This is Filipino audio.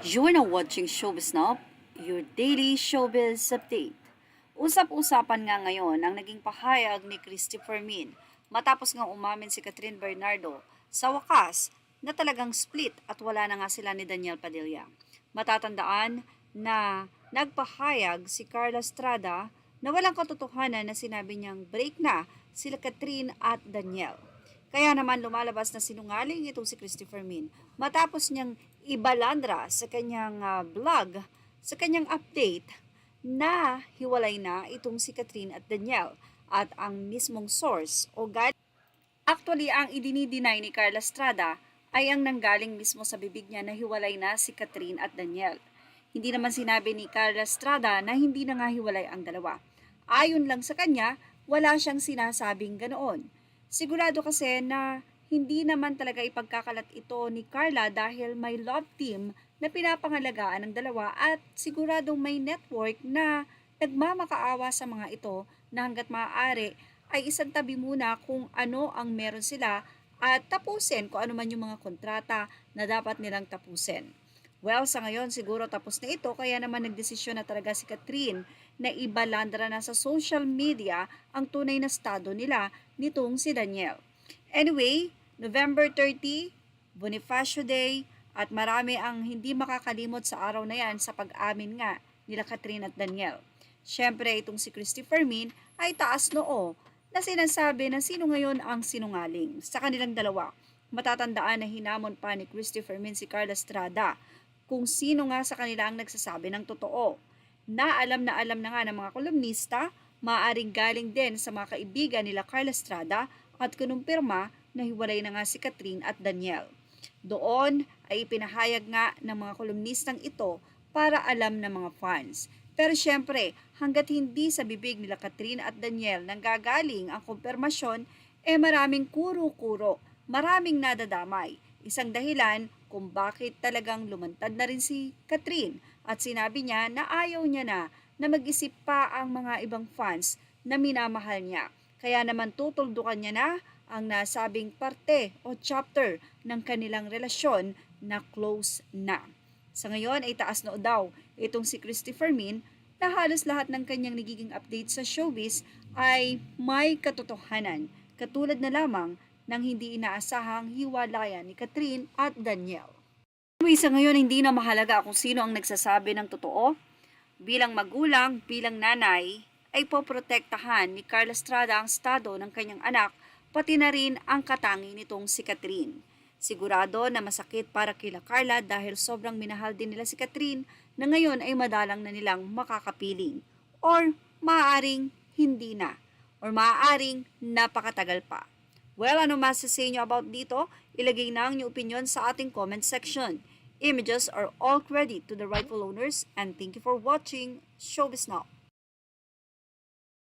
You're now watching Showbiz Now, your daily showbiz update. Usap-usapan nga ngayon ang naging pahayag ni Christopher Min matapos nga umamin si Catherine Bernardo sa wakas na talagang split at wala na nga sila ni Daniel Padilla. Matatandaan na nagpahayag si Carla Estrada na walang katotohanan na sinabi niyang break na sila Catherine at Daniel. Kaya naman lumalabas na sinungaling itong si Christopher Min matapos niyang ibalandra sa kanyang vlog, sa kanyang update na hiwalay na itong si Catherine at Daniel at ang mismong source o guide. Actually, ang idinideny ni Carla Estrada ay ang nanggaling mismo sa bibig niya na hiwalay na si Catherine at Daniel. Hindi naman sinabi ni Carla Estrada na hindi na nga hiwalay ang dalawa. Ayon lang sa kanya, wala siyang sinasabing ganoon. Sigurado kasi na hindi naman talaga ipagkakalat ito ni Carla dahil may love team na pinapangalagaan ng dalawa at siguradong may network na nagmamakaawa sa mga ito na hanggat maaari ay isang tabi muna kung ano ang meron sila at tapusin kung ano man yung mga kontrata na dapat nilang tapusin. Well, sa ngayon siguro tapos na ito kaya naman nagdesisyon na talaga si Catherine na ibalandra na sa social media ang tunay na estado nila nitong si Daniel. Anyway, November 30, Bonifacio Day at marami ang hindi makakalimot sa araw na yan sa pag-amin nga nila Catherine at Daniel. Siyempre itong si Christopher Min ay taas noo na sinasabi na sino ngayon ang sinungaling sa kanilang dalawa. Matatandaan na hinamon pa ni Christopher Min si Carla Estrada kung sino nga sa kanila ang nagsasabi ng totoo. Na alam na nga ng mga kolumnista, maaaring galing din sa mga kaibigan nila Carla Estrada at kinumpirma na hiwalay na nga si Catherine at Daniel. Doon ay ipinahayag nga ng mga kolumnistang ito para alam ng mga fans. Pero syempre, hanggat hindi sa bibig nila Catherine at Daniel nanggagaling ang kumpirmasyon, maraming kuro-kuro, maraming nadadamay. Isang dahilan kung bakit talagang lumantad na rin si Catherine at sinabi niya na ayaw niya na mag-isip pa ang mga ibang fans na minamahal niya. Kaya naman tutuldukan niya na ang nasabing parte o chapter ng kanilang relasyon na close na. Sa ngayon ay taas na daw itong si Christopher Min na halos lahat ng kanyang nagiging update sa showbiz ay may katotohanan, katulad na lamang ng hindi inaasahang hiwalayan ni Catherine at Daniel. Anyway, sa ngayon hindi na mahalaga kung sino ang nagsasabi ng totoo. Bilang magulang, bilang nanay, ay poprotektahan ni Carla Estrada ang estado ng kanyang anak, pati na rin ang katangi nitong si Catherine. Sigurado na masakit para kila Carla dahil sobrang minahal din nila si Catherine na ngayon ay madalang na nilang makakapiling. Or maaaring hindi na. Or maaaring napakatagal pa. Well, ano masasabi nyo about dito? Ilagay na ang inyong opinion sa ating comment section. Images are all credit to the rightful owners and thank you for watching Showbiz Now.